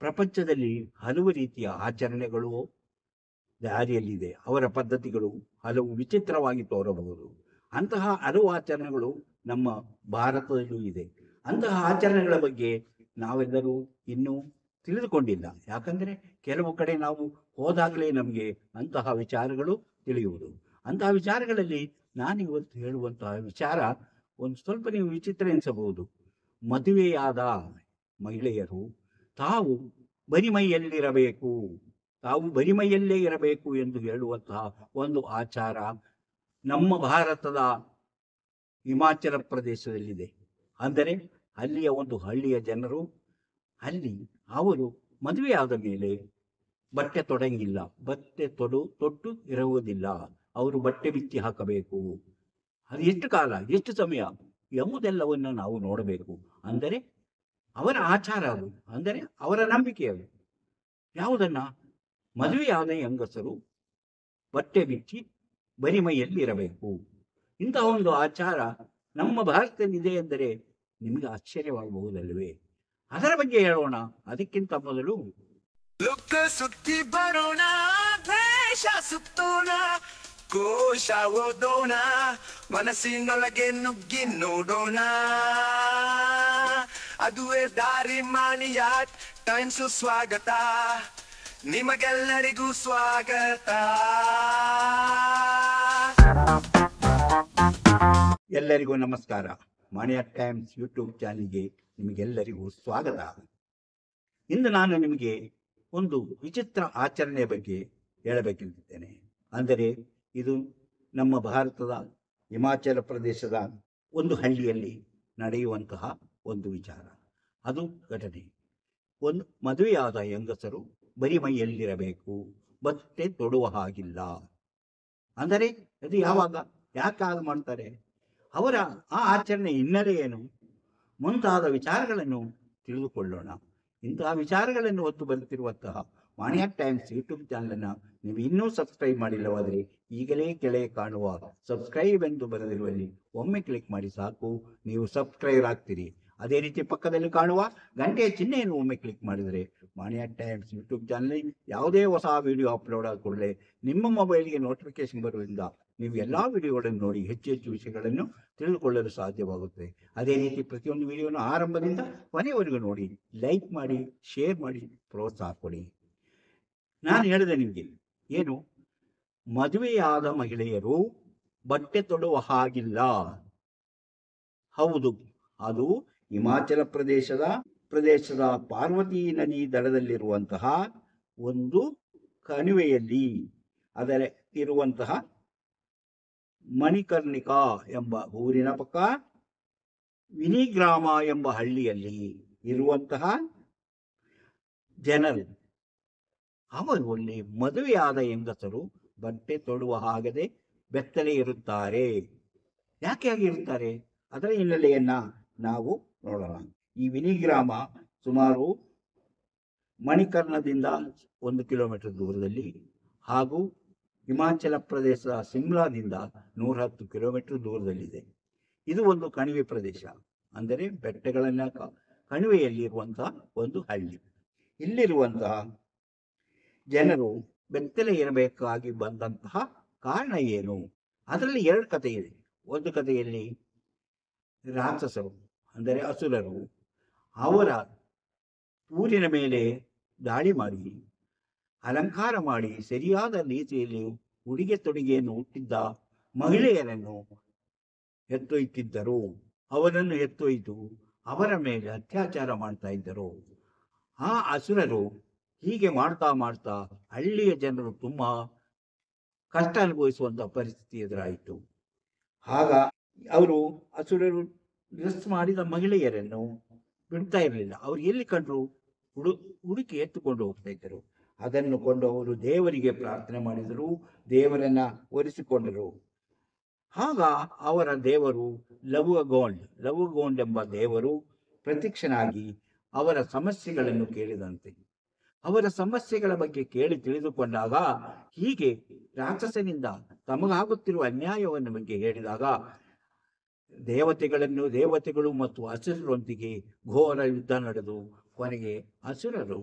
ಪ್ರಪಂಚದಲ್ಲಿ ಹಲವು ರೀತಿಯ ಆಚರಣೆಗಳು ದಾರಿಯಲ್ಲಿದೆ. ಅವರ ಪದ್ಧತಿಗಳು ಹಲವು ವಿಚಿತ್ರವಾಗಿ ತೋರಬಹುದು. ಅಂತಹ ಹಲವು ಆಚರಣೆಗಳು ನಮ್ಮ ಭಾರತದಲ್ಲೂ ಇದೆ. ಅಂತಹ ಆಚರಣೆಗಳ ಬಗ್ಗೆ ನಾವೆಲ್ಲರೂ ಇನ್ನೂ ತಿಳಿದುಕೊಂಡಿಲ್ಲ. ಯಾಕಂದರೆ ಕೆಲವು ಕಡೆ ನಾವು ಹೋದಾಗಲೇ ನಮಗೆ ಅಂತಹ ವಿಚಾರಗಳು ತಿಳಿಯುವುದು. ಅಂತಹ ವಿಚಾರಗಳಲ್ಲಿ ನಾನಿವತ್ತು ಹೇಳುವಂತಹ ವಿಚಾರ ಒಂದು ಸ್ವಲ್ಪ ನೀವು ವಿಚಿತ್ರ ಎನಿಸಬಹುದು. ಮದುವೆಯಾದ ಮಹಿಳೆಯರು ತಾವು ಬರಿಮೈಯಲ್ಲಿರಬೇಕು, ತಾವು ಬರಿಮೈಯಲ್ಲೇ ಇರಬೇಕು ಎಂದು ಹೇಳುವಂತಹ ಒಂದು ಆಚಾರ ನಮ್ಮ ಭಾರತದ ಹಿಮಾಚಲ ಪ್ರದೇಶದಲ್ಲಿದೆ. ಅಂದರೆ ಅಲ್ಲಿಯ ಒಂದು ಹಳ್ಳಿಯ ಜನರು ಅಲ್ಲಿ ಅವರು ಮದುವೆಯಾದ ಮೇಲೆ ಬಟ್ಟೆ ತೊಡಂಗಿಲ್ಲ, ಬಟ್ಟೆ ತೊಟ್ಟು ಇರುವುದಿಲ್ಲ. ಅವರು ಬಟ್ಟೆ ಬಿಚ್ಚಿ ಹಾಕಬೇಕು. ಅದು ಎಷ್ಟು ಕಾಲ, ಎಷ್ಟು ಸಮಯ ಎಂಬುದೆಲ್ಲವನ್ನು ನಾವು ನೋಡಬೇಕು. ಅಂದರೆ ಅವರ ಆಚಾರ ಅದು, ಅಂದರೆ ಅವರ ನಂಬಿಕೆ ಅದು. ಯಾವುದನ್ನ? ಮದುವೆಯಾದ ಹೆಂಗಸರು ಬಟ್ಟೆ ಬಿಚ್ಚಿ ಬರಿಮೈಯಲ್ಲಿ ಇರಬೇಕು. ಇಂತಹ ಒಂದು ಆಚಾರ ನಮ್ಮ ಭಾರತದಲ್ಲಿದೆ ಎಂದರೆ ನಿಮಗೆ ಆಶ್ಚರ್ಯವಾಗಬಹುದಲ್ವೇ? ಅದರ ಬಗ್ಗೆ ಹೇಳೋಣ. ಅದಕ್ಕಿಂತ ಮೊದಲು ಲುಕ್ಕ ಸುತ್ತಿ ಬರೋಣ, ದೇಶ ಸುತ್ತೋಣ, ಕೋಶ ಓದೋಣ, ಮನಸ್ಸಿನೊಳಗೆ ನುಗ್ಗಿ ನೋಡೋಣ. ಅದುವೇ ದಾರಿ ಮಾಣಿಯ ಟೈಮ್ಸು. ಸ್ವಾಗತ ನಿಮಗೆಲ್ಲರಿಗೂ ಸ್ವಾಗತ. ಎಲ್ಲರಿಗೂ ನಮಸ್ಕಾರ. ಮಾಣಿಯ ಟೈಮ್ಸ್ ಯೂಟ್ಯೂಬ್ ಚಾನಲ್ಗೆ ನಿಮಗೆಲ್ಲರಿಗೂ ಸ್ವಾಗತ. ಇಂದು ನಾನು ನಿಮಗೆ ಒಂದು ವಿಚಿತ್ರ ಆಚರಣೆಯ ಬಗ್ಗೆ ಹೇಳಬೇಕೆಂದಿದ್ದೇನೆ. ಅಂದರೆ ಇದು ನಮ್ಮ ಭಾರತದ ಹಿಮಾಚಲ ಪ್ರದೇಶದ ಒಂದು ಹಳ್ಳಿಯಲ್ಲಿ ನಡೆಯುವಂತಹ ಒಂದು ವಿಚಾರ. ಅದು ಘಟನೆ. ಒಂದು ಮದುವೆಯಾದ ಹೆಂಗಸರು ಬರಿಮೈಯಲ್ಲಿರಬೇಕು, ಬಟ್ಟೆ ತೊಡುವ ಹಾಗಿಲ್ಲ. ಅಂದರೆ ಅದು ಯಾವಾಗ, ಯಾಕಾಗ ಮಾಡ್ತಾರೆ, ಅವರ ಆ ಆಚರಣೆ ಹಿನ್ನೆಲೆ ಏನು ಮುಂತಾದ ವಿಚಾರಗಳನ್ನು ತಿಳಿದುಕೊಳ್ಳೋಣ. ಇಂತಹ ವಿಚಾರಗಳನ್ನು ಹೊತ್ತು ಬರುತ್ತಿರುವಂತಹ ಮಾಣಿಯ ಟೈಮ್ಸ್ ಯೂಟ್ಯೂಬ್ ಚಾನಲನ್ನು ನೀವು ಇನ್ನೂ ಸಬ್ಸ್ಕ್ರೈಬ್ ಮಾಡಿಲ್ಲವಾದರೆ ಈಗಲೇ ಕೆಳಗೆ ಕಾಣುವ ಸಬ್ಸ್ಕ್ರೈಬ್ ಎಂದು ಬರೆದಿರುವಲ್ಲಿ ಒಮ್ಮೆ ಕ್ಲಿಕ್ ಮಾಡಿ ಸಾಕು, ನೀವು ಸಬ್ಸ್ಕ್ರೈಬ್ ಆಗ್ತೀರಿ. ಅದೇ ರೀತಿ ಪಕ್ಕದಲ್ಲಿ ಕಾಣುವ ಗಂಟೆಯ ಚಿಹ್ನೆಯನ್ನು ಒಮ್ಮೆ ಕ್ಲಿಕ್ ಮಾಡಿದರೆ ಮಾಣಿಯ ಟೈಮ್ಸ್ ಯೂಟ್ಯೂಬ್ ಚಾನಲ್ ಯಾವುದೇ ಹೊಸ ವಿಡಿಯೋ ಅಪ್ಲೋಡ್ ಆದ ಕೂಡಲೇ ನಿಮ್ಮ ಮೊಬೈಲ್ಗೆ ನೋಟಿಫಿಕೇಶನ್ ಬರುವುದರಿಂದ ನೀವು ಎಲ್ಲ ವಿಡಿಯೋಗಳನ್ನು ನೋಡಿ ಹೆಚ್ಚು ಹೆಚ್ಚು ವಿಷಯಗಳನ್ನು ತಿಳಿದುಕೊಳ್ಳಲು ಸಾಧ್ಯವಾಗುತ್ತೆ. ಅದೇ ರೀತಿ ಪ್ರತಿಯೊಂದು ವಿಡಿಯೋನ ಆರಂಭದಿಂದ ಕೊನೆಯವರೆಗೂ ನೋಡಿ, ಲೈಕ್ ಮಾಡಿ, ಶೇರ್ ಮಾಡಿ, ಪ್ರೋತ್ಸಾಹ ಕೊಡಿ. ನಾನು ಹೇಳಿದೆ ನಿಮಗೆ ಏನು, ಮದುವೆಯಾದ ಮಹಿಳೆಯರು ಬಟ್ಟೆ ತೊಡುವ ಹಾಗಿಲ್ಲ. ಹೌದು, ಅದು ಹಿಮಾಚಲ ಪ್ರದೇಶದ ಪಾರ್ವತಿ ನದಿ ದಡದಲ್ಲಿರುವಂತಹ ಒಂದು ಕಣಿವೆಯಲ್ಲಿ, ಅದರ ಇರುವಂತಹ ಮಣಿಕರ್ಣಿಕಾ ಎಂಬ ಊರಿನ ಪಕ್ಕ ವಿನಿಗ್ರಾಮ ಎಂಬ ಹಳ್ಳಿಯಲ್ಲಿ ಇರುವಂತಹ ಜನರು, ಅವರು ಅಲ್ಲಿ ಮದುವೆಯಾದ ಹೆಂಗಸರು ಬಟ್ಟೆ ತೊಡುವ ಹಾಗದೆ ಬೆತ್ತಲೆ ಇರುತ್ತಾರೆ. ಯಾಕೆ ಆಗಿರುತ್ತಾರೆ ಅದರ ಹಿನ್ನೆಲೆಯನ್ನ ನಾವು ನೋಡೋಣ. ಈ ವಿನಿಗ್ರಾಮ ಸುಮಾರು ಮಣಿಕರ್ಣದಿಂದ 1 ಕಿಲೋಮೀಟರ್ ದೂರದಲ್ಲಿ ಹಾಗೂ ಹಿಮಾಚಲ ಪ್ರದೇಶದ ಶಿಮ್ಲಾದಿಂದ 110 ಕಿಲೋಮೀಟರ್ ದೂರದಲ್ಲಿದೆ. ಇದು ಒಂದು ಕಣಿವೆ ಪ್ರದೇಶ, ಅಂದರೆ ಬೆಟ್ಟಗಳನ್ನ ಕಣಿವೆಯಲ್ಲಿ ಇರುವಂತಹ ಒಂದು ಹಳ್ಳಿ. ಇಲ್ಲಿರುವಂತಹ ಜನರು ಬೆತ್ತಲೆ ಇರಬೇಕಾಗಿ ಬಂದಂತಹ ಕಾರಣ ಏನು? ಅದರಲ್ಲಿ 2 ಕಥೆ ಇದೆ. ಒಂದು ಕಥೆಯಲ್ಲಿ ರಾಕ್ಷಸರು, ಅಂದರೆ ಅಸುರರು, ಅವರ ಊರಿನ ಮೇಲೆ ದಾಳಿ ಮಾಡಿ ಅಲಂಕಾರ ಮಾಡಿ ಸರಿಯಾದ ರೀತಿಯಲ್ಲಿ ಉಡುಗೆ ತೊಡುಗೆಯನ್ನು ಹುಟ್ಟಿದ್ದ ಮಹಿಳೆಯರನ್ನು ಎತ್ತೊಯ್ತಿದ್ದರು. ಅವರನ್ನು ಎತ್ತೊಯ್ದು ಅವರ ಮೇಲೆ ಅತ್ಯಾಚಾರ ಮಾಡ್ತಾ ಇದ್ದರು. ಆ ಅಸುರರು ಹೀಗೆ ಮಾಡ್ತಾ ಮಾಡ್ತಾ ಹಳ್ಳಿಯ ಜನರು ತುಂಬಾ ಕಷ್ಟ ಅನುಭವಿಸುವಂತಹ ಪರಿಸ್ಥಿತಿ ಎದುರಾಯಿತು. ಆಗ ಅವರು ಅಸುರರು ಡ್ರೆಸ್ ಮಾಡಿದ ಮಹಿಳೆಯರನ್ನು ಬಿಡ್ತಾ ಇರಲಿಲ್ಲ. ಅವ್ರು ಎಲ್ಲಿ ಕಂಡ್ರು ಹುಡುಕಿ ಎತ್ತುಕೊಂಡು ಹೋಗ್ತಾ ಇದ್ದರು. ಅದನ್ನು ಕೊಂಡು ಅವರು ದೇವರಿಗೆ ಪ್ರಾರ್ಥನೆ ಮಾಡಿದರು, ದೇವರನ್ನ ಒರೆಸಿಕೊಂಡರು. ಆಗ ಅವರ ದೇವರು ಲವುಗೋಂಡ್ ಎಂಬ ದೇವರು ಪ್ರತ್ಯಕ್ಷನಾಗಿ ಅವರ ಸಮಸ್ಯೆಗಳನ್ನು ಕೇಳಿದಂತೆ. ಅವರ ಸಮಸ್ಯೆಗಳ ಬಗ್ಗೆ ಕೇಳಿ ತಿಳಿದುಕೊಂಡಾಗ, ಹೀಗೆ ರಾಕ್ಷಸನಿಂದ ತಮಗಾಗುತ್ತಿರುವ ಅನ್ಯಾಯವನ್ನು ಬಗ್ಗೆ ಹೇಳಿದಾಗ, ದೇವತೆಗಳು ಮತ್ತು ಅಸುರರೊಂದಿಗೆ ಘೋರ ಯುದ್ಧ ನಡೆದು ಕೊನೆಗೆ ಅಸುರರು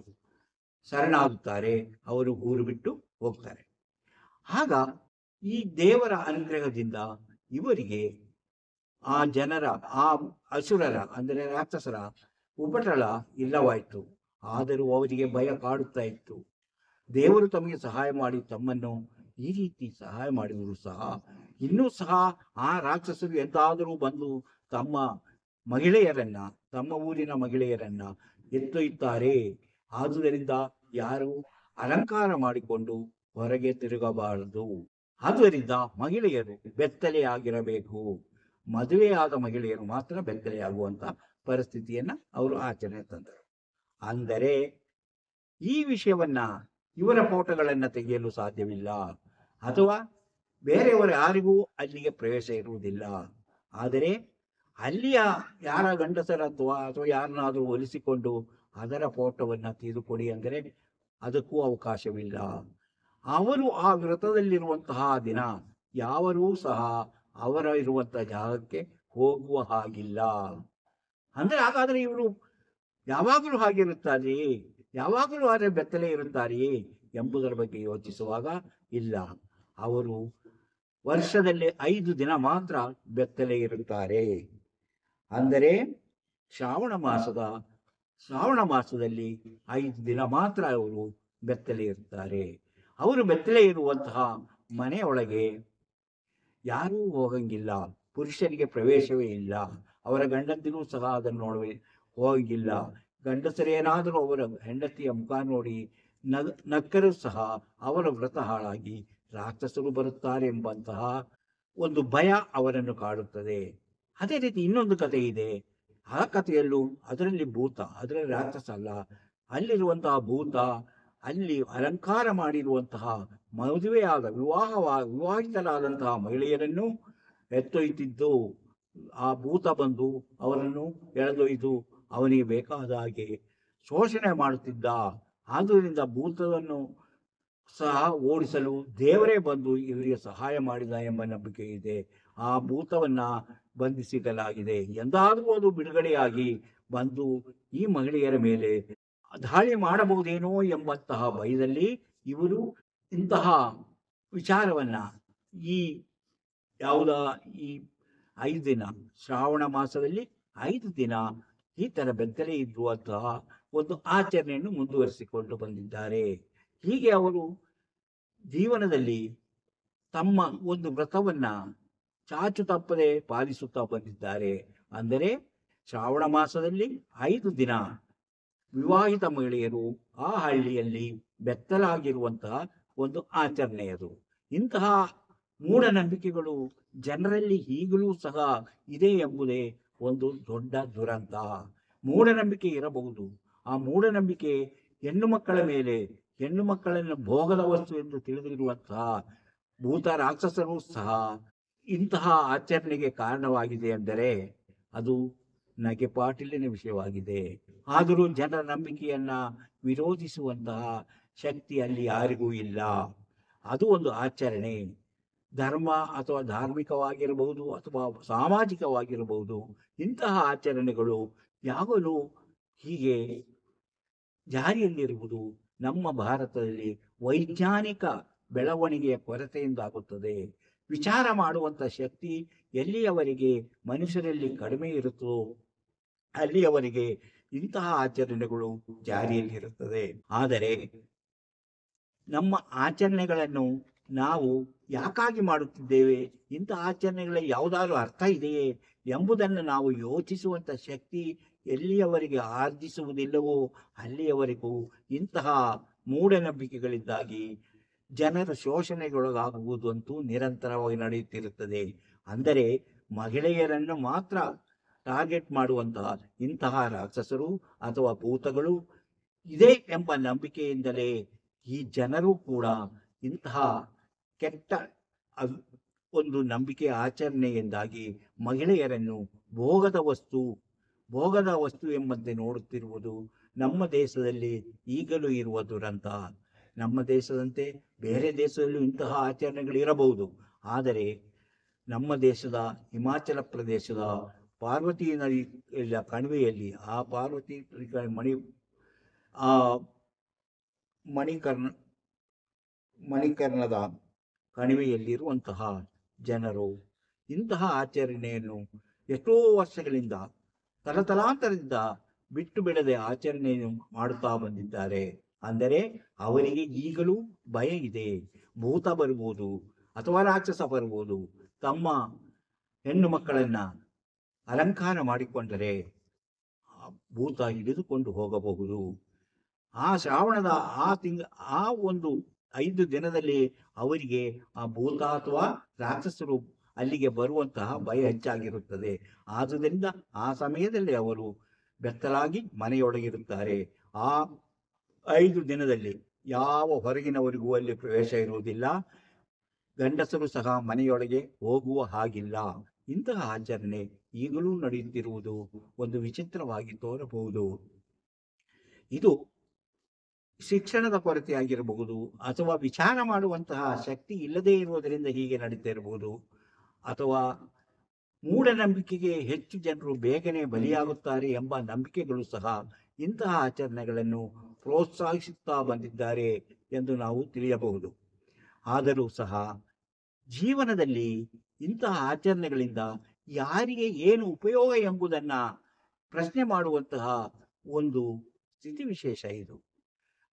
ಶರಣಾಗುತ್ತಾರೆ, ಅವರು ಊರು ಬಿಟ್ಟು ಹೋಗ್ತಾರೆ. ಆಗ ಈ ದೇವರ ಅನುಗ್ರಹದಿಂದ ಇವರಿಗೆ ಆ ಜನರ, ಆ ಅಸುರರ ಅಂದರೆ ರಾಕ್ಷಸರ ಉಪಟಳ ಇಲ್ಲವಾಯಿತು. ಆದರೂ ಅವರಿಗೆ ಭಯ ಕಾಡುತ್ತಾ ಇತ್ತು. ದೇವರು ತಮಗೆ ಸಹಾಯ ಮಾಡಿ ತಮ್ಮನ್ನು ಈ ರೀತಿ ಸಹಾಯ ಮಾಡಿದರೂ ಸಹ ಇನ್ನೂ ಸಹ ಆ ರಾಕ್ಷಸರು ಎಂದಾದರೂ ಬಂದು ತಮ್ಮ ಮಹಿಳೆಯರನ್ನ, ತಮ್ಮ ಊರಿನ ಮಹಿಳೆಯರನ್ನ ಎತ್ತೊಯ್ಯುತ್ತಾರೆ. ಆದುದರಿಂದ ಯಾರು ಅಲಂಕಾರ ಮಾಡಿಕೊಂಡು ಹೊರಗೆ ತಿರುಗಬಾರದು. ಆದ್ದರಿಂದ ಮಹಿಳೆಯರು ಬೆತ್ತಲೆಯಾಗಿರಬೇಕು. ಮದುವೆಯಾದ ಮಹಿಳೆಯರು ಮಾತ್ರ ಬೆತ್ತಲೆಯಾಗುವಂತ ಪರಿಸ್ಥಿತಿಯನ್ನ ಅವರು ಆಚರಣೆ ತಂದರು. ಅಂದರೆ ಈ ವಿಷಯವನ್ನ, ಇವರ ಫೋಟೋಗಳನ್ನು ತೆಗೆಯಲು ಸಾಧ್ಯವಿಲ್ಲ, ಅಥವಾ ಬೇರೆಯವರ ಯಾರಿಗೂ ಅಲ್ಲಿಗೆ ಪ್ರವೇಶ ಇರುವುದಿಲ್ಲ. ಆದರೆ ಅಲ್ಲಿಯ ಯಾರ ಗಂಡಸರ ಅಥವಾ ಯಾರನ್ನಾದರೂ ಒಲಿಸಿಕೊಂಡು ಅದರ ಫೋಟೋವನ್ನು ತೆಗೆದುಕೊಡಿ ಅಂದರೆ ಅದಕ್ಕೂ ಅವಕಾಶವಿಲ್ಲ. ಅವರು ಆ ವ್ರತದಲ್ಲಿರುವಂತಹ ದಿನ ಯಾರೂ ಸಹ ಅವರ ಇರುವಂತಹ ಜಾಗಕ್ಕೆ ಹೋಗುವ ಹಾಗಿಲ್ಲ. ಅಂದ್ರೆ ಹಾಗಾದ್ರೆ ಇವರು ಯಾವಾಗಲೂ ಹಾಗಿರುತ್ತಾರೆಯೇ, ಯಾವಾಗಲೂ ಆದರೆ ಬೆತ್ತಲೆ ಇರುತ್ತಾರೆಯೇ ಎಂಬುದರ ಬಗ್ಗೆ ಯೋಚಿಸುವಾಗ ಇಲ್ಲ, ಅವರು ವರ್ಷದಲ್ಲಿ 5 ದಿನ ಮಾತ್ರ ಬೆತ್ತಲೆ ಇರುತ್ತಾರೆ. ಅಂದರೆ ಶ್ರಾವಣ ಮಾಸದಲ್ಲಿ 5 ದಿನ ಮಾತ್ರ ಅವರು ಬೆತ್ತಲೆ ಇರುತ್ತಾರೆ. ಅವರು ಬೆತ್ತಲೆ ಇರುವಂತಹ ಮನೆಯೊಳಗೆ ಯಾರೂ ಹೋಗಂಗಿಲ್ಲ, ಪುರುಷರಿಗೆ ಪ್ರವೇಶವೇ ಇಲ್ಲ, ಅವರ ಗಂಡಂದಿರೂ ಸಹ ಅದನ್ನು ಹೋಗಿಲ್ಲ. ಗಂಡಸರೇನಾದರೂ ಅವರ ಹೆಂಡತಿಯ ಮುಖ ನೋಡಿ ನಕ್ಕರೂ ಸಹ ಅವರ ವ್ರತ ಹಾಳಾಗಿ ರಾಕ್ಷಸರು ಬರುತ್ತಾರೆ ಎಂಬಂತಹ ಒಂದು ಭಯ ಅವರನ್ನು ಕಾಡುತ್ತದೆ. ಅದೇ ರೀತಿ ಇನ್ನೊಂದು ಕಥೆ ಇದೆ. ಆ ಕಥೆಯಲ್ಲೂ ಅದರಲ್ಲಿ ಭೂತ, ಅದರಲ್ಲಿ ರಾಕ್ಷಸ ಅಲ್ಲ, ಅಲ್ಲಿರುವಂತಹ ಭೂತ ಅಲ್ಲಿ ಅಲಂಕಾರ ಮಾಡಿರುವಂತಹ ಮದುವೆಯಾದ ವಿವಾಹಿತರಾದಂತಹ ಮಹಿಳೆಯರನ್ನು ಎತ್ತೊಯ್ಯುತ್ತಿದ್ದು, ಆ ಭೂತ ಬಂದು ಅವರನ್ನು ಎಳೆದೊಯ್ದು ಅವನಿಗೆ ಬೇಕಾದ ಹಾಗೆ ಶೋಷಣೆ ಮಾಡುತ್ತಿದ್ದ. ಆದುದರಿಂದ ಭೂತವನ್ನು ಸಹ ಓಡಿಸಲು ದೇವರೇ ಬಂದು ಇವರಿಗೆ ಸಹಾಯ ಮಾಡಿದ ಎಂಬ ನಂಬಿಕೆ ಇದೆ. ಆ ಭೂತವನ್ನ ಬಂಧಿಸಿಡಲಾಗಿದೆ. ಎಂದಾದರೂ ಅದು ಬಿಡುಗಡೆಯಾಗಿ ಬಂದು ಈ ಮಹಿಳೆಯರ ಮೇಲೆ ದಾಳಿ ಮಾಡಬಹುದೇನೋ ಎಂಬಂತಹ ಭಯದಲ್ಲಿ ಇವರು ಇಂತಹ ವಿಚಾರವನ್ನ ಈ 5 ದಿನ ಶ್ರಾವಣ ಮಾಸದಲ್ಲಿ 5 ದಿನ ಈ ತರ ಬೆತ್ತಲೆ ಇರುವಂತಹ ಒಂದು ಆಚರಣೆಯನ್ನು ಮುಂದುವರಿಸಿಕೊಂಡು ಬಂದಿದ್ದಾರೆ. ಹೀಗೆ ಅವರು ಜೀವನದಲ್ಲಿ ತಮ್ಮ ಒಂದು ವ್ರತವನ್ನ ಚಾಚು ತಪ್ಪದೆ ಪಾಲಿಸುತ್ತಾ ಬಂದಿದ್ದಾರೆ. ಅಂದರೆ ಶ್ರಾವಣ ಮಾಸದಲ್ಲಿ 5 ದಿನ ವಿವಾಹಿತ ಮಹಿಳೆಯರು ಆ ಹಳ್ಳಿಯಲ್ಲಿ ಬೆತ್ತಲಾಗಿರುವಂತಹ ಒಂದು ಆಚರಣೆ ಅದು. ಇಂತಹ ಮೂಢನಂಬಿಕೆಗಳು ಜನರಲ್ಲಿ ಈಗಲೂ ಸಹ ಇದೆ ಎಂಬುದೇ ಒಂದು ದೊಡ್ಡ ದುರಂತ. ಮೂಢನಂಬಿಕೆ ಇರಬಹುದು. ಆ ಮೂಢನಂಬಿಕೆ ಹೆಣ್ಣು ಮಕ್ಕಳ ಮೇಲೆ, ಹೆಣ್ಣು ಮಕ್ಕಳನ್ನು ಭೋಗದ ವಸ್ತು ಎಂದು ತಿಳಿದಿರುವಂತಹ ಭೂತ ರಾಕ್ಷಸರು ಸಹ ಇಂತಹ ಆಚರಣೆಗೆ ಕಾರಣವಾಗಿದೆ ಎಂದರೆ ಅದು ನಗೆಪಾಟಿಲಿನ ವಿಷಯವಾಗಿದೆ. ಆದರೂ ಜನರ ನಂಬಿಕೆಯನ್ನ ವಿರೋಧಿಸುವಂತಹ ಶಕ್ತಿ ಅಲ್ಲಿ ಯಾರಿಗೂ ಇಲ್ಲ. ಅದು ಒಂದು ಆಚರಣೆ, ಧರ್ಮ ಅಥವಾ ಧಾರ್ಮಿಕವಾಗಿರಬಹುದು ಅಥವಾ ಸಾಮಾಜಿಕವಾಗಿರಬಹುದು. ಇಂತಹ ಆಚರಣೆಗಳು ಯಾವಾಗಲೂ ಹೀಗೆ ಜಾರಿಯಲ್ಲಿರುವುದು ನಮ್ಮ ಭಾರತದಲ್ಲಿ ವೈಜ್ಞಾನಿಕ ಬೆಳವಣಿಗೆಯ ಕೊರತೆಯಿಂದಾಗುತ್ತದೆ. ವಿಚಾರ ಮಾಡುವಂಥ ಶಕ್ತಿ ಎಲ್ಲಿಯವರೆಗೆ ಮನುಷ್ಯರಲ್ಲಿ ಕಡಿಮೆ ಇರುತ್ತೋ ಅಲ್ಲಿಯವರೆಗೆ ಇಂತಹ ಆಚರಣೆಗಳು ಜಾರಿಯಲ್ಲಿರುತ್ತದೆ. ಆದರೆ ನಮ್ಮ ಆಚರಣೆಗಳನ್ನು ನಾವು ಯಾಕಾಗಿ ಮಾಡುತ್ತಿದ್ದೇವೆ, ಇಂತಹ ಆಚರಣೆಗಳ ಯಾವುದಾದ್ರೂ ಅರ್ಥ ಇದೆಯೇ ಎಂಬುದನ್ನು ನಾವು ಯೋಚಿಸುವಂಥ ಶಕ್ತಿ ಎಲ್ಲಿಯವರೆಗೆ ಆರ್ಜಿಸುವುದಿಲ್ಲವೋ ಅಲ್ಲಿಯವರೆಗೂ ಇಂತಹ ಮೂಢನಂಬಿಕೆಗಳಿಂದಾಗಿ ಜನರ ಶೋಷಣೆಗೊಳಗಾಗುವುದಂತೂ ನಿರಂತರವಾಗಿ ನಡೆಯುತ್ತಿರುತ್ತದೆ. ಅಂದರೆ ಮಹಿಳೆಯರನ್ನು ಮಾತ್ರ ಟಾರ್ಗೆಟ್ ಮಾಡುವಂತಹ ಇಂತಹ ರಾಕ್ಷಸರು ಅಥವಾ ಭೂತಗಳು ಇದೆ ಎಂಬ ನಂಬಿಕೆಯಿಂದಲೇ ಈ ಜನರು ಕೂಡ ಇಂತಹ ಕೆಟ್ಟ ಒಂದು ನಂಬಿಕೆ ಆಚರಣೆಯಿಂದಾಗಿ ಮಹಿಳೆಯರನ್ನು ಭೋಗದ ವಸ್ತು ಎಂಬಂತೆ ನೋಡುತ್ತಿರುವುದು ನಮ್ಮ ದೇಶದಲ್ಲಿ ಈಗಲೂ ಇರುವ ದುರಂತ. ನಮ್ಮ ದೇಶದಂತೆ ಬೇರೆ ದೇಶದಲ್ಲೂ ಇಂತಹ ಆಚರಣೆಗಳು ಇರಬಹುದು. ಆದರೆ ನಮ್ಮ ದೇಶದ ಹಿಮಾಚಲ ಪ್ರದೇಶದ ಪಾರ್ವತಿ ನದಿ ಕಣಿವೆಯಲ್ಲಿ, ಆ ಪಾರ್ವತಿ ಆ ಮಣಿಕರ್ಣ ಮಣಿಕರ್ಣದ ಕಣಿವೆಯಲ್ಲಿರುವಂತಹ ಜನರು ಇಂತಹ ಆಚರಣೆಯನ್ನು ಎಷ್ಟೋ ವರ್ಷಗಳಿಂದ ತಲತಲಾಂತರದಿಂದ ಬಿಟ್ಟು ಬಿಡದೆ ಆಚರಣೆಯನ್ನು ಮಾಡುತ್ತಾ ಬಂದಿದ್ದಾರೆ. ಅಂದರೆ ಅವರಿಗೆ ಈಗಲೂ ಭಯ ಇದೆ. ಭೂತ ಬರ್ಬೋದು ಅಥವಾ ರಾಕ್ಷಸ ಬರ್ಬೋದು. ತಮ್ಮ ಹೆಣ್ಣು ಮಕ್ಕಳನ್ನ ಅಲಂಕಾರ ಮಾಡಿಕೊಂಡರೆ ಭೂತ ಹಿಡಿದುಕೊಂಡು ಹೋಗಬಹುದು. ಆ ಶ್ರಾವಣದ ಆ ಒಂದು 5 ದಿನದಲ್ಲಿ ಅವರಿಗೆ ಆ ಭೂತ ಅಥವಾ ರಾಕ್ಷಸರು ಅಲ್ಲಿಗೆ ಬರುವಂತಹ ಭಯ ಹೆಚ್ಚಾಗಿರುತ್ತದೆ. ಆದುದರಿಂದ ಆ ಸಮಯದಲ್ಲಿ ಅವರು ಬೆತ್ತಲಾಗಿ ಮನೆಯೊಳಗಿರುತ್ತಾರೆ. ಆ 5 ದಿನದಲ್ಲಿ ಯಾವ ಹೊರಗಿನವರಿಗೂ ಅಲ್ಲಿ ಪ್ರವೇಶ ಇರುವುದಿಲ್ಲ. ಗಂಡಸರು ಸಹ ಮನೆಯೊಳಗೆ ಹೋಗುವ ಹಾಗಿಲ್ಲ. ಇಂತಹ ಆಚರಣೆ ಈಗಲೂ ನಡೆಯುತ್ತಿರುವುದು ಒಂದು ವಿಚಿತ್ರವಾಗಿ ತೋರಬಹುದು. ಇದು ಶಿಕ್ಷಣದ ಕೊರತೆಯಾಗಿರಬಹುದು, ಅಥವಾ ವಿಚಾರ ಮಾಡುವಂತಹ ಶಕ್ತಿ ಇಲ್ಲದೇ ಇರುವುದರಿಂದ ಹೀಗೆ ನಡೀತಿರಬಹುದು, ಅಥವಾ ಮೂಢನಂಬಿಕೆಗೆ ಹೆಚ್ಚು ಜನರು ಬೇಗನೆ ಬಲಿಯಾಗುತ್ತಾರೆ ಎಂಬ ನಂಬಿಕೆಗಳು ಸಹ ಇಂತಹ ಆಚರಣೆಗಳನ್ನು ಪ್ರೋತ್ಸಾಹಿಸುತ್ತಾ ಬಂದಿದ್ದಾರೆ ಎಂದು ನಾವು ತಿಳಿಯಬಹುದು. ಆದರೂ ಸಹ ಜೀವನದಲ್ಲಿ ಇಂತಹ ಆಚರಣೆಗಳಿಂದ ಯಾರಿಗೆ ಏನು ಉಪಯೋಗ ಎಂಬುದನ್ನು ಪ್ರಶ್ನೆ ಮಾಡುವಂತಹ ಒಂದು ಸ್ಥಿತಿ ವಿಶೇಷ ಇದು.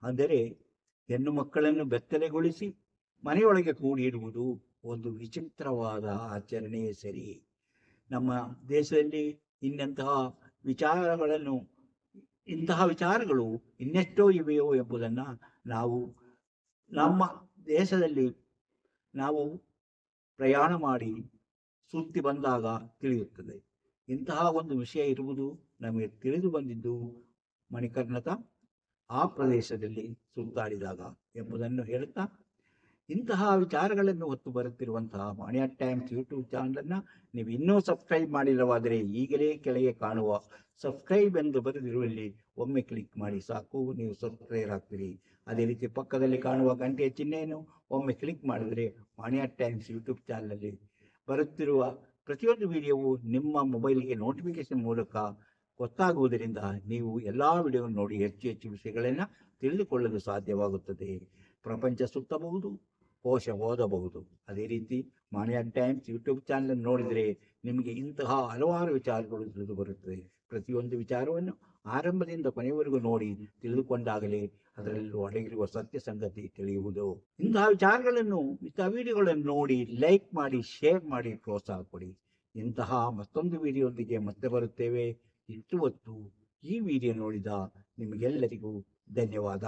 ಅಂದರೆ ಹೆಣ್ಣು ಮಕ್ಕಳನ್ನು ಬೆತ್ತಲೆಗೊಳಿಸಿ ಮನೆಯೊಳಗೆ ಕೂಡಿಡುವುದು ಒಂದು ವಿಚಿತ್ರವಾದ ಆಚರಣೆಯೇ ಸರಿ. ನಮ್ಮ ದೇಶದಲ್ಲಿ ಇಂತಹ ವಿಚಾರಗಳು ಇನ್ನೆಷ್ಟೋ ಇವೆಯೋ ಎಂಬುದನ್ನು ನಾವು ನಮ್ಮ ದೇಶದಲ್ಲಿ ನಾವು ಪ್ರಯಾಣ ಮಾಡಿ ಸುತ್ತಿ ಬಂದಾಗ ತಿಳಿಯುತ್ತದೆ. ಇಂತಹ ಒಂದು ವಿಷಯ ಇರುವುದು ನಮಗೆ ತಿಳಿದು ಬಂದಿದ್ದು ಮಣಿಕರ್ಣದ ಆ ಪ್ರದೇಶದಲ್ಲಿ ಸುತ್ತಾಡಿದಾಗ ಎಂಬುದನ್ನು ಹೇಳುತ್ತಾ, ಇಂತಹ ವಿಚಾರಗಳನ್ನು ಹೊತ್ತು ಬರುತ್ತಿರುವಂತಹ ಮಾಣಿಯ ಟೈಮ್ಸ್ ಯೂಟ್ಯೂಬ್ ಚಾನಲನ್ನು ನೀವು ಇನ್ನೂ ಸಬ್ಸ್ಕ್ರೈಬ್ ಮಾಡಿಲ್ಲವಾದರೆ ಈಗಲೇ ಕೆಳಗೆ ಕಾಣುವ ಸಬ್ಸ್ಕ್ರೈಬ್ ಎಂದು ಬರೆದಿರುವಲ್ಲಿ ಒಮ್ಮೆ ಕ್ಲಿಕ್ ಮಾಡಿ ಸಾಕು, ನೀವು ಸಬ್ಸ್ಕ್ರೈಬ್ ಆಗ್ತೀರಿ. ಅದೇ ರೀತಿ ಪಕ್ಕದಲ್ಲಿ ಕಾಣುವ ಗಂಟೆಯ ಚಿಹ್ನೆಯನ್ನು ಒಮ್ಮೆ ಕ್ಲಿಕ್ ಮಾಡಿದರೆ ಮಾಣಿಯ ಟೈಮ್ಸ್ ಯೂಟ್ಯೂಬ್ ಚಾನಲಲ್ಲಿ ಬರುತ್ತಿರುವ ಪ್ರತಿಯೊಂದು ವಿಡಿಯೋವು ನಿಮ್ಮ ಮೊಬೈಲಿಗೆ ನೋಟಿಫಿಕೇಶನ್ ಮೂಲಕ ಗೊತ್ತಾಗುವುದರಿಂದ ನೀವು ಎಲ್ಲ ವಿಡಿಯೋವನ್ನು ನೋಡಿ ಹೆಚ್ಚು ಹೆಚ್ಚು ವಿಷಯಗಳನ್ನು ತಿಳಿದುಕೊಳ್ಳಲು ಸಾಧ್ಯವಾಗುತ್ತದೆ. ಪ್ರಪಂಚ ಸುತ್ತಬಹುದು, ಕೋಶ ಓದಬಹುದು. ಅದೇ ರೀತಿ ಮಾಣಿಯ ಟೈಮ್ಸ್ ಯೂಟ್ಯೂಬ್ ಚಾನಲ್ ನೋಡಿದರೆ ನಿಮಗೆ ಇಂತಹ ಹಲವಾರು ವಿಚಾರಗಳು ತಿಳಿದು ಬರುತ್ತದೆ. ಪ್ರತಿಯೊಂದು ವಿಚಾರವನ್ನು ಆರಂಭದಿಂದ ಕೊನೆಯವರೆಗೂ ನೋಡಿ ತಿಳಿದುಕೊಂಡಾಗಲೇ ಅದರಲ್ಲೂ ಅಡಗಿರುವ ಸತ್ಯ ಸಂಗತಿ ತಿಳಿಯುವುದು. ಇಂತಹ ವಿಡಿಯೋಗಳನ್ನು ನೋಡಿ ಲೈಕ್ ಮಾಡಿ, ಶೇರ್ ಮಾಡಿ, ಪ್ರೋತ್ಸಾಹ ಕೊಡಿ. ಇಂತಹ ಮತ್ತೊಂದು ವಿಡಿಯೋದೊಂದಿಗೆ ಮತ್ತೆ ಬರುತ್ತೇವೆ. ಇಷ್ಟು ಹೊತ್ತು ಈ ವಿಡಿಯೋ ನೋಡಿದ ನಿಮಗೆಲ್ಲರಿಗೂ ಧನ್ಯವಾದ.